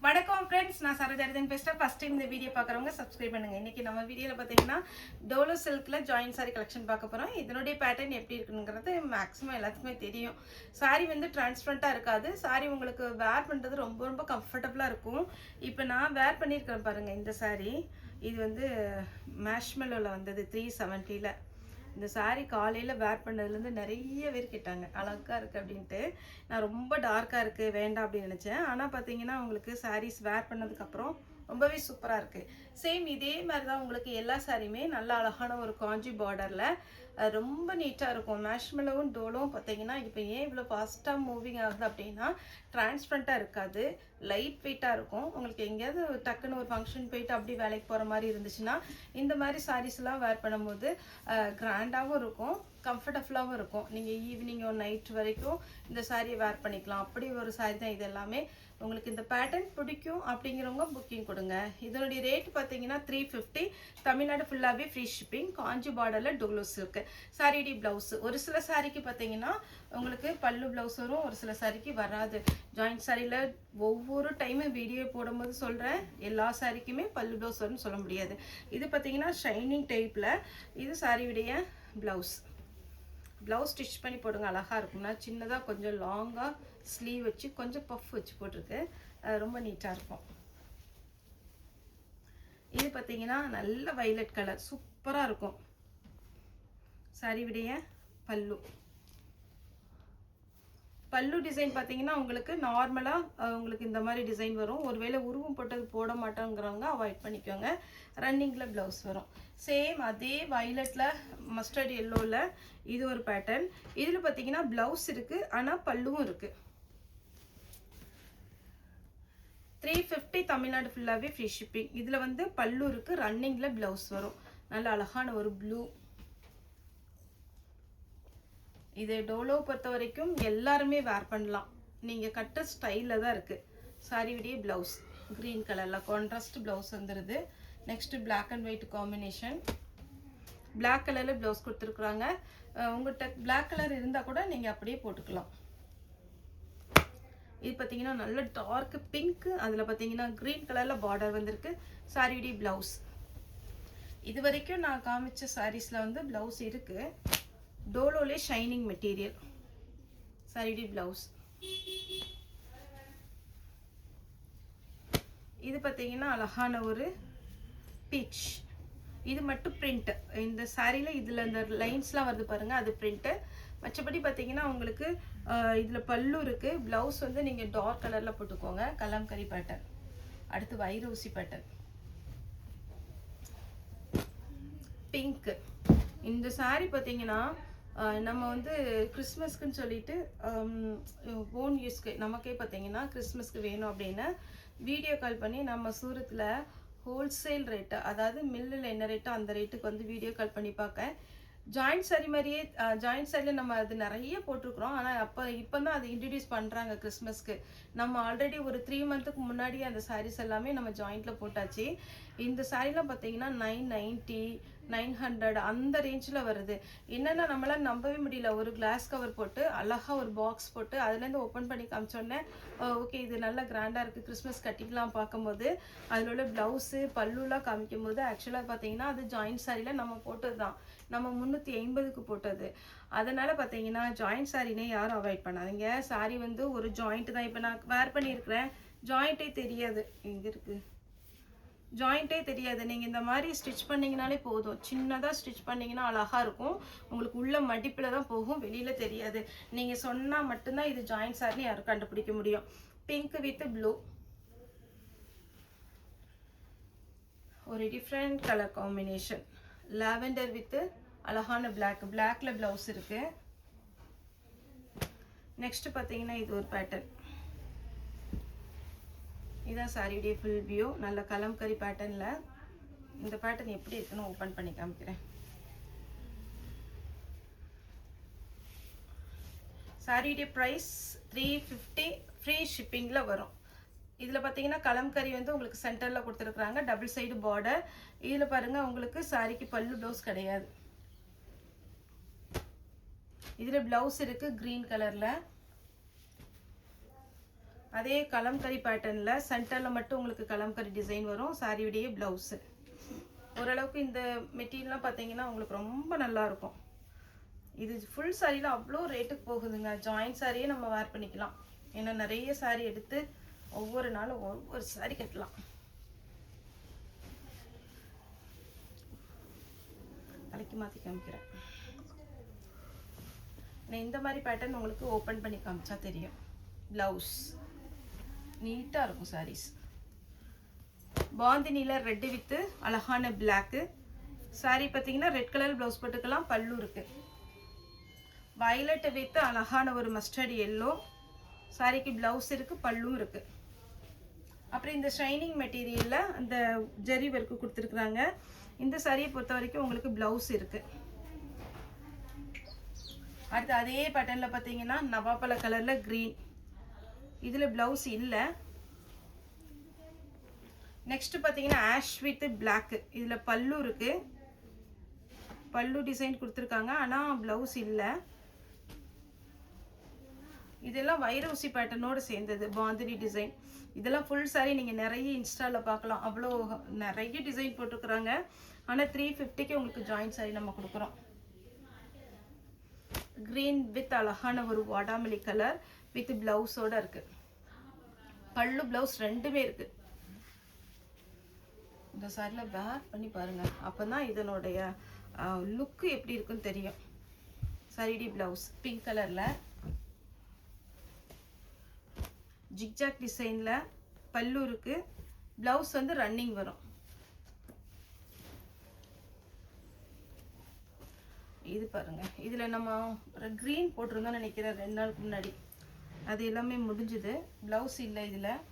வணக்கம் ஃப்ரெண்ட்ஸ், நான் சரோஜாரிதன் பேசுகிறேன். ஃபர்ஸ்ட் டைம் இந்த வீடியோ பார்க்குறவங்க சப்ஸ்கிரைப் பண்ணுங்கள். இன்றைக்கி நம்ம வீடியோவில் பார்த்தீங்கன்னா டோலோ சில்கில் ஜாயின் சாரி கலெக்ஷன் பார்க்க போகிறோம். இதனுடைய பேட்டர்ன் எப்படி இருக்குங்கிறது மேக்ஸிமம் எல்லாத்துக்குமே தெரியும். சாரி வந்து டிரான்ஸ்பரண்ட்டாக இருக்காது. சாரி உங்களுக்கு வேர் பண்ணுறது ரொம்ப ரொம்ப கம்ஃபர்டபுளாக இருக்கும். இப்போ நான் வேர் பண்ணியிருக்கிறேன் பாருங்கள். இந்த சாரி இது வந்து மேஷ்மெல்லோவில் வந்தது 370. இந்த சாரீ காலையில் வேர் பண்ணதுலேருந்து நிறைய பேர் கேட்டாங்க அழகாக இருக்குது அப்படின்ட்டு. நான் ரொம்ப டார்க்காக இருக்குது வேண்டாம் அப்படின்னு நினச்சேன். ஆனால் பார்த்தீங்கன்னா உங்களுக்கு சாரீஸ் வேர் பண்ணதுக்கப்புறம் ரொம்பவே சூப்பராக இருக்குது. சேம் இதே மாதிரி தான் உங்களுக்கு எல்லா சாரியுமே நல்ல அழகான ஒரு காஞ்சி பார்டரில் ரொம்ப நீட்டாக இருக்கும். மேஷ்மெல்லோவும் டோலும் பார்த்தீங்கன்னா இப்போ ஏன் இவ்வளோ ஃபாஸ்ட்டாக மூவிங் ஆகுது அப்படின்னா டிரான்ஸ்பரண்ட்டாக இருக்காது, லைட் வெயிட்டாக இருக்கும். உங்களுக்கு எங்கேயாவது டக்குன்னு ஒரு ஃபங்க்ஷன் போயிட்டு அப்படி வேலைக்கு போகிற மாதிரி இருந்துச்சுன்னா இந்த மாதிரி சாரீஸ்லாம் வேர் பண்ணும்போது கிராண்டாகவும் இருக்கும், கம்ஃபர்டபுளாகவும் இருக்கும். நீங்கள் ஈவினிங் ஒரு நைட் வரைக்கும் இந்த சாரியை வேர் பண்ணிக்கலாம். அப்படி ஒரு சாரி தான் இது எல்லாமே. உங்களுக்கு இந்த பேட்டர்ன் பிடிக்கும் அப்படிங்கிறவங்க புக்கிங் கொடுங்க. இதனுடைய ரேட் பார்த்தீங்கன்னா 350. தமிழ்நாடு ஃபுல்லாகவே ஃப்ரீ ஷிப்பிங். காஞ்சி பார்டரில் டோலோ சில்க் சாரிடி ப்ளவுஸ். ஒரு சில சாரிக்கு பார்த்தீங்கன்னா உங்களுக்கு பல்லு ப்ளவுஸ் வரும், ஒரு சில சாரிக்கு வராது. ஜாயிண்ட் சாரியில் ஒவ்வொரு டைமும் வீடியோ போடும்போது சொல்கிறேன், எல்லா சாரிக்குமே பல்லு ப்ளவுஸ் வரும்னு சொல்ல முடியாது. இது பார்த்தீங்கன்னா ஷைனிங் டைப்பில் இது சாரியுடைய ப்ளவுஸ். ப்ளவுஸ் ஸ்டிச் பண்ணி போடுங்க, அழகாக இருக்கும்னா சின்னதாக கொஞ்சம் லாங்காக ஸ்லீவ் வச்சு கொஞ்சம் பஃப் வச்சு போட்டிருக்கு, ரொம்ப நீட்டாக இருக்கும். இது பார்த்தீங்கன்னா நல்ல வைலட் கலர் சூப்பராக இருக்கும். சாரியுடைய பல்லு பல்லு டிசைன் பார்த்தீங்கன்னா உங்களுக்கு நார்மலாக உங்களுக்கு இந்த மாதிரி டிசைன் வரும். ஒருவேளை உருவம் போட்டது போட மாட்டோங்கிறவங்க அவாய்ட் பண்ணிக்கோங்க. ரன்னிங்கில் ப்ளவுஸ் வரும். சேம் அதே வயலட்டில் மஸ்டர்ட் எல்லோவில் இது ஒரு பேட்டர்ன். இதில் பார்த்தீங்கன்னா ப்ளவுஸ் இருக்குது, ஆனால் பல்லுவும் இருக்குது. 350 தமிழ்நாடு ஃபுல்லாகவே ஃப்ரீ ஷிப்பிங். இதில் வந்து பல்லு இருக்குது, ரன்னிங்கில் ப்ளவுஸ் வரும். நல்ல அழகான ஒரு ப்ளூ. இது டோலோ பொறுத்த வரைக்கும் எல்லாருமே வேர் பண்ணலாம். நீங்கள் கட்ட ஸ்டைலில் தான் இருக்குது. சாரியுடைய ப்ளவுஸ் க்ரீன் கலரில் கான்ட்ராஸ்ட் ப்ளவுஸ் வந்துடுது. Next black and white combination. Black கலரில் ப்ளவுஸ் கொடுத்துருக்குறாங்க. உங்கள்கிட்ட பிளாக் கலர் இருந்தால் கூட நீங்கள் அப்படியே போட்டுக்கலாம். இது பார்த்தீங்கன்னா நல்ல டார்க் பிங்க், அதில் பார்த்தீங்கன்னா க்ரீன் கலரில் பார்டர் வந்திருக்கு. சாரியுடைய ப்ளவுஸ். இது வரைக்கும் நான் காமிச்ச சாரீஸில் வந்து ப்ளவுஸ் இருக்குது. டோலோலே ஷைனிங் மெட்டீரியல். சாரியுடைய ப்ளவுஸ். இது பார்த்தீங்கன்னா அழகான ஒரு பீச். இது மட்டும் பிரிண்ட். இந்த சாரியில் இதில் இந்த லைன்ஸ்லாம் வருது பாருங்கள், அது பிரிண்ட்டு. மற்றபடி பார்த்தீங்கன்னா உங்களுக்கு இதில் பல்லு இருக்குது. ப்ளவுஸ் வந்து நீங்கள் டார்க் கலரில் போட்டுக்கோங்க. கலம்கரி பேட்டர்ன். அடுத்து வைரூசி பேட்டர்ன். பிங்க்கு. இந்த சாரி பார்த்தீங்கன்னா நம்ம வந்து கிறிஸ்மஸ்க்குன்னு சொல்லிட்டு ஓன் யூஸ்க்கு நமக்கே பார்த்தீங்கன்னா கிறிஸ்மஸ்க்கு வேணும் அப்படின்னு வீடியோ கால் பண்ணி நம்ம சூரத்தில் ஹோல்சேல் ரேட்டு, அதாவது மில்லில் என்ன ரேட்டோ அந்த ரேட்டுக்கு வந்து வீடியோ கால் பண்ணி பார்க்க. ஜாயிண்ட் சாரி மாதிரியே ஜாயிண்ட் சாரியில் நம்ம அது நிறைய போட்டிருக்கிறோம். ஆனால் இப்போ தான் அது இன்ட்ரடியூஸ் பண்ணுறாங்க கிறிஸ்மஸ்க்கு. நம்ம ஆல்ரெடி ஒரு 3 மந்த்துக்கு முன்னாடி அந்த சாரீஸ் எல்லாமே நம்ம ஜாயிண்டில் போட்டாச்சு. இந்த சாரீலாம் பார்த்தீங்கன்னா 990 900 அந்த ரேஞ்சில் வருது. என்னென்னா நம்மளால் நம்பவே முடியல. ஒரு கிளாஸ் கவர் போட்டு அழகாக ஒரு பாக்ஸ் போட்டு அதுலேருந்து ஓப்பன் பண்ணி காமிச்சோன்னே ஓகே இது நல்லா கிராண்டாக இருக்குது, கிறிஸ்மஸ் கட்டிக்கலாம் பார்க்கும்போது அதில் உள்ள ப்ளவுஸு பல்லுலாம் காமிக்கும் போது ஆக்சுவலாக பார்த்தீங்கன்னா அது ஜாயிண்ட் சாரியில் நம்ம போட்டது தான். நம்ம 350க்கு போட்டது. அதனால் பார்த்தீங்கன்னா ஜாயிண்ட் சாரினே யாரும் அவாய்ட் பண்ணாதீங்க. சாரி வந்து ஒரு ஜாயிண்ட் தான். இப்போ நான் வேர் பண்ணியிருக்கிறேன், ஜாயிண்ட்டே தெரியாது. எங்கே இருக்குது ஜாயிண்ட்டே தெரியாது. நீங்கள் இந்த மாதிரி ஸ்டிச் பண்ணிங்கனாலே போதும். சின்னதாக ஸ்டிச் பண்ணிங்கன்னா அழகாக இருக்கும். உங்களுக்கு உள்ள மடிப்பில் தான் போகும், வெளியில் தெரியாது. நீங்கள் சொன்னால் மட்டும்தான் இது ஜாயிண்ட் சாரின்னு யாரும் கண்டுபிடிக்க முடியும். Pink with blue. ஒரு different colour combination. Lavender with அழகான பிளாக். பிளாக்ல ப்ளவுஸ் இருக்கு. நெக்ஸ்ட் பார்த்தீங்கன்னா இது ஒரு பேட்டர்ன். இதான் சாரியுடைய ஃபுல் வியூ. நல்ல கலம்கரி பேட்டர்னில். இந்த பேட்டர்ன் எப்படி இருக்குன்னு ஓப்பன் பண்ணி காமிக்கிறேன். சாரியுடைய ப்ரைஸ் 350 ஃப்ரீ ஷிப்பிங்கில் வரும். இதில் பார்த்தீங்கன்னா கலம்கரி வந்து உங்களுக்கு சென்டரில் கொடுத்துருக்குறாங்க, டபுள் சைடு பார்டர். இதில் பாருங்கள் உங்களுக்கு சாரிக்கு பல்லு ப்ளவுஸ் கிடையாது. இதில் ப்ளவுஸ் இருக்குது க்ரீன் கலரில். அதே கலம்கரி பேட்டர்னில் சென்டரில் மட்டும் உங்களுக்கு கலம்கரி டிசைன் வரும். சாரியுடைய ப்ளவுஸு ஓரளவுக்கு இந்த மெட்டீரியல்லாம் பார்த்தீங்கன்னா உங்களுக்கு ரொம்ப நல்லாயிருக்கும். இது ஃபுல் சாரியில் அவ்வளோ ரேட்டுக்கு போகுதுங்க. ஜாயின்ட் சாரியே நம்ம வேர் பண்ணிக்கலாம். ஏன்னா நிறைய சாரி எடுத்து ஒவ்வொரு நாளும் ஒவ்வொரு சாரி கட்டலாம். தலைக்கு மாற்றி காமிக்கிறேன். நான் இந்த மாதிரி பேட்டர்ன் உங்களுக்கு ஓப்பன் பண்ணி காமிச்சா தெரியும். ப்ளவுஸ் நீட்டாக இருக்கும் சாரீஸ். பாந்தினியில் ரெட்டு வித்து அழகான பிளாக்கு சாரீ பார்த்தீங்கன்னா ரெட் கலர் ப்ளவுஸ் போட்டுக்கலாம். பல்லு இருக்குது. வயலட் வித்து அழகான ஒரு மஸ்டர்ட் எல்லோ சாரிக்கு ப்ளவுஸ் இருக்குது, பல்லும் இருக்குது. அப்புறம் இந்த ஷைனிங் மெட்டீரியலில் அந்த ஜரி ஒர்க்கு கொடுத்துருக்குறாங்க. இந்த சாரியை பொறுத்த வரைக்கும் உங்களுக்கு ப்ளவுஸ் இருக்குது. அடுத்து அதே பேட்டர்னில் பார்த்தீங்கன்னா நவாப்பழ கலரில் க்ரீன், இதில் ப்ளவுஸ் இல்லை. நெக்ஸ்ட்டு பார்த்தீங்கன்னா ஆஷ் வித் பிளாக்கு, இதில் பல்லு இருக்குது. பல்லு டிசைன் கொடுத்துருக்காங்க, ஆனால் ப்ளவுஸ் இல்லை. இதெல்லாம் வைர ஊசி பேட்டர்னோடு சேர்ந்தது பாந்தினி டிசைன். இதெல்லாம் ஃபுல் சாரி நீங்கள் நிறைய இன்ஸ்டாவில் பார்க்கலாம். அவ்வளோ நிறைய டிசைன் போட்டிருக்குறாங்க. ஆனால் 350க்கு உங்களுக்கு ஜாயின்ட் சாரி நம்ம கொடுக்குறோம். க்ரீன் வித் அழகான ஒரு வாடாமல்லி கலர் வித் ப்ளவுஸோடு இருக்குது. பல்லு ப்ளவுஸ் ரெண்டுமே இருக்குது. இந்த சாரியில் வேர் பண்ணி பாருங்கள், அப்போ தான் இதனுடைய லுக்கு எப்படி இருக்குன்னு தெரியும். சாரிடி ப்ளவுஸ் பிங்க் கலரில் ஜிக்ஜாக் டிசைனில் பல்லு இருக்குது. ப்ளவுஸ் வந்து ரன்னிங் வரும். இது பாருங்கள், இதில் நம்ம க்ரீன் போட்டிருந்தோம்னு நினைக்கிறேன் 2 நாளுக்கு முன்னாடி. அது எல்லாமே முடிஞ்சுது. ப்ளவுஸ் இல்லை. இதில்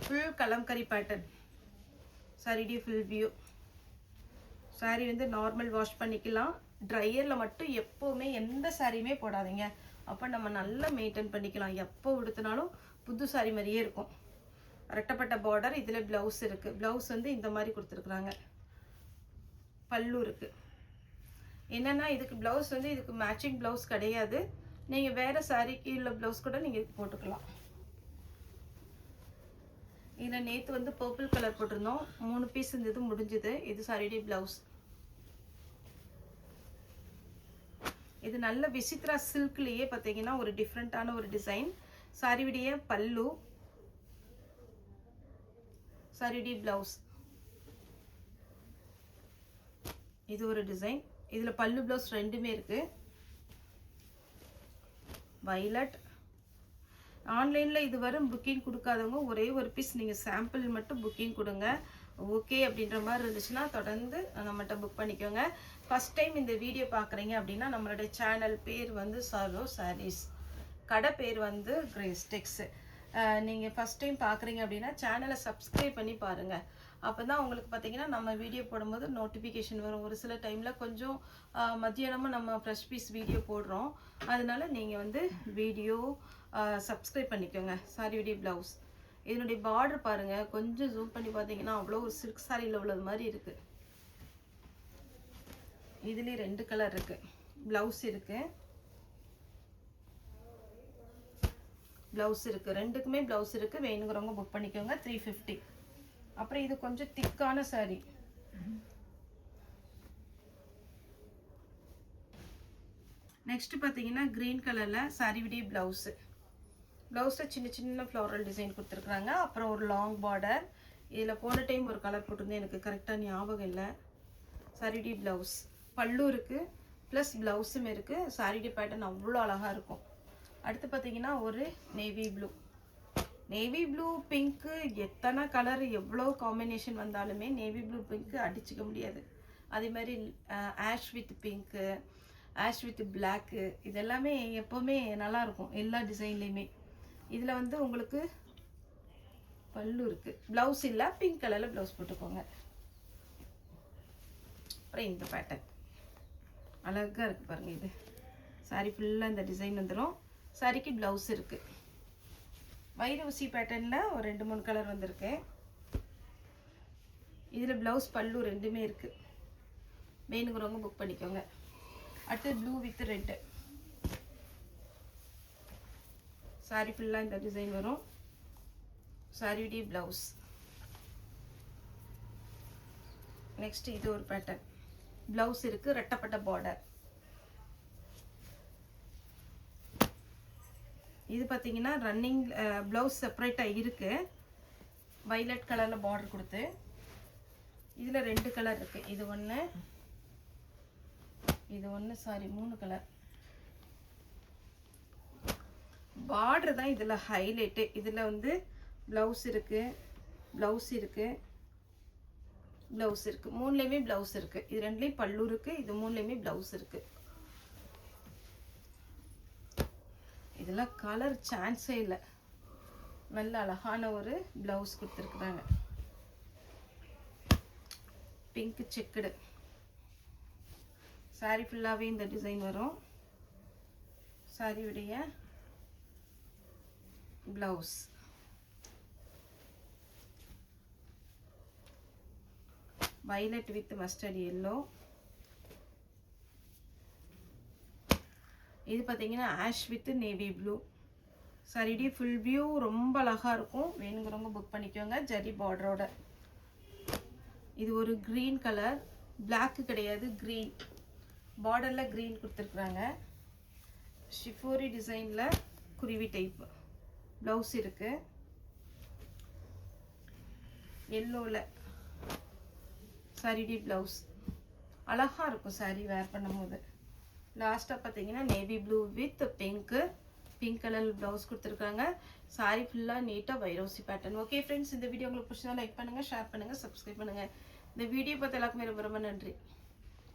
ஃபுல் கலம்கரி பேட்டர்ன் சாரிடி ஃபுல் வியூ. சாரி வந்து நார்மல் வாஷ் பண்ணிக்கலாம். ட்ரையரில் மட்டும் எப்போவுமே எந்த சாரியுமே போடாதீங்க. அப்போ நம்ம நல்லா மெயின்டைன் பண்ணிக்கலாம். எப்போ உடுத்தினாலும் புது சாரி மாதிரியே இருக்கும். ரெட்டப்பட்ட பார்டர், இதில் ப்ளவுஸ் இருக்குது. ப்ளவுஸ் வந்து இந்த மாதிரி கொடுத்துருக்குறாங்க. பல்லு இருக்குது. என்னென்னா இதுக்கு ப்ளவுஸ் வந்து இதுக்கு மேட்சிங் ப்ளவுஸ் கிடையாது. நீங்கள் வேறு சாரிக்கு உள்ள ப்ளவுஸ் கூட நீங்கள் போட்டுக்கலாம். இதில் நேற்று வந்து பர்பிள் கலர் போட்டிருந்தோம். 3 பீஸ் இருந்தது, முடிஞ்சுது. இது சாரிடி ப்ளவுஸ். இது நல்ல விசித்ரா சில்க்லேயே பார்த்தீங்கன்னா ஒரு டிஃப்ரெண்ட்டான ஒரு டிசைன். சாரியுடைய பல்லு, சாரியுடைய ப்ளவுஸ். இது ஒரு டிசைன். இதில் பல்லு ப்ளவுஸ் ரெண்டுமே இருக்குது. வயலட். ஆன்லைனில் இது வரும் புக்கிங் கொடுக்காதவங்க ஒரே ஒரு பீஸ் நீங்கள் சாம்பிள் மட்டும் புக்கிங் கொடுங்க. ஓகே அப்படின்ற மாதிரி இருந்துச்சுன்னா தொடர்ந்து நம்மகிட்ட புக் பண்ணிக்கோங்க. ஃபஸ்ட் டைம் இந்த வீடியோ பார்க்குறீங்க அப்படின்னா நம்மளுடைய சேனல் பேர் வந்து சரோ சாரீஸ், கடை பேர் வந்து கிரேஸ் டெக்ஸ். நீங்கள் ஃபஸ்ட் டைம் பார்க்குறீங்க அப்படின்னா சேனலை சப்ஸ்கிரைப் பண்ணி பாருங்கள். அப்போ தான் உங்களுக்கு பார்த்தீங்கன்னா நம்ம வீடியோ போடும்போது நோட்டிஃபிகேஷன் வரும். ஒரு சில டைமில் கொஞ்சம் மத்தியானமும் நம்ம ஃப்ரெஷ் பீஸ் வீடியோ போடுறோம். அதனால நீங்கள் வந்து வீடியோ சப்ஸ்கிரைப் பண்ணிக்கோங்க. சாரியுடைய ப்ளவுஸ். இதனுடைய பார்டர் பாருங்கள், கொஞ்சம் ஜூம் பண்ணி பார்த்தீங்கன்னா அவ்வளோ ஒரு சில்க் சாரியில் உள்ளது மாதிரி இருக்குது. இதுலேயே 2 கலர் இருக்குது. ப்ளவுஸ் இருக்குது. ப்ளவுஸ் இருக்குது. ரெண்டுக்குமே ப்ளவுஸ் இருக்குது. வேணுங்கிறவங்க புக் பண்ணிக்கோங்க. 350. அப்புறம் இது கொஞ்சம் திக்கான சாரி. நெக்ஸ்ட் பார்த்தீங்கன்னா க்ரீன் கலரில் சாரியுடைய ப்ளவுஸு. ப்ளவுஸில் சின்ன சின்ன ஃப்ளோரல் டிசைன் கொடுத்துருக்குறாங்க. அப்புறம் ஒரு லாங் பார்டர். இதில் போன டைம் ஒரு கலர் போட்டிருந்தேன், எனக்கு கரெக்டாக ஞாபகம் இல்லை. சாரியுடைய ப்ளவுஸ். பல்லு இருக்குது, ப்ளஸ் ப்ளவுஸும் இருக்குது. சாரியுடைய பேட்டர்ன் அவ்வளோ அழகாக இருக்கும். அடுத்து பார்த்தீங்கன்னா ஒரு navy blue. Navy blue pink எத்தனை கலர் எவ்வளோ காம்பினேஷன் வந்தாலுமே நேவி ப்ளூ பிங்க்கு அடிச்சுக்க முடியாது. அதே மாதிரி ash with pink, ash with block, இதெல்லாமே எப்போவுமே நல்லாயிருக்கும் எல்லா டிசைன்லேயுமே. இதில் வந்து உங்களுக்கு பல்லு இருக்குது, ப்ளவுஸ் இல்லை. பிங்க் கலரில் ப்ளவுஸ் போட்டுக்கோங்க. அப்புறம் இந்த பேட்டர்ன் அழகாக இருக்குது பாருங்கள். இது சாரி ஃபுல்லாக இந்த டிசைன் வந்துடும். சாரிக்கு ப்ளவுஸ் இருக்குது. வைர ஊசி பேட்டர்னில் ஒரு 2-3 கலர் வந்திருக்கு. இதில் ப்ளவுஸ் பல்லு ரெண்டுமே இருக்குது. வேணுங்கிறவங்க புக் பண்ணிக்கோங்க. அடுத்து ப்ளூ வித் ரெட்டு. சாரி ஃபுல்லாக இந்த டிசைன் வரும். சாரியுடைய ப்ளவுஸ். நெக்ஸ்ட் இது ஒரு பேட்டர்ன். ப்ளவுஸ் இருக்குது, ரெட்டப்பட்ட பார்டர். இது பார்த்தீங்கன்னா ரன்னிங் ப்ளவுஸ் செப்பரேட்டாக இருக்குது. வைலட் கலரில் பார்டர் கொடுத்து இதில் 2 கலர் இருக்குது. இது ஒன்று, இது ஒன்று, சாரி 3 கலர். பார்டர் தான் இதில் ஹைலைட்டு. இதில் வந்து ப்ளவுஸ் இருக்குது, ப்ளவுஸ் இருக்குது, ப்ளவுஸ் இருக்குது. 3லேயுமே ப்ளவுஸ் இருக்குது. இது 2லேயும் பல்லு இருக்குது, இது 3லேயுமே ப்ளவுஸ் இருக்குது. இதெல்லாம் கலர் சான்ஸே இல்லை. நல்ல அழகான ஒரு ப்ளவுஸ் கொடுத்துருக்குறாங்க. Pink checked. சாரி ஃபுல்லாகவே இந்த டிசைன் வரும். சாரியுடைய blouse. Violet with mustard yellow. இது பார்த்தீங்கன்னா ஆஷ் வித் நேவி ப்ளூ. சாரிடி ஃபுல் வியூ ரொம்ப அழகாக இருக்கும். வேணுங்கிறவங்க புக் பண்ணிக்கோங்க. ஜரி பார்டரோட. இது ஒரு க்ரீன் கலர், பிளாக்கு கிடையாது, க்ரீன் பார்டரில் க்ரீன் கொடுத்துருக்குறாங்க. ஷிஃபோரி டிசைனில் குருவி டைப் ப்ளவுஸ் இருக்குது. எல்லோவில் சாரிடி ப்ளவுஸ் அழகாக இருக்கும் சாரி வேர் பண்ணும்போது. லாஸ்ட்டாக பார்த்தீங்கன்னா navy blue with pink colour blouse கொடுத்துருக்காங்க. சாரி ஃபுல்லாக நீட்டாக வைரோசி பேட்டர்ன். ஓகே ஃப்ரெண்ட்ஸ், இந்த வீடியோ உங்களுக்கு பிடிச்சதா லைக் பண்ணுங்கள், ஷேர் பண்ணுங்கள், சப்ஸ்கிரைப் பண்ணுங்கள். இந்த வீடியோ பார்த்து எல்லாருக்குமே ரொம்ப ரொம்ப நன்றி.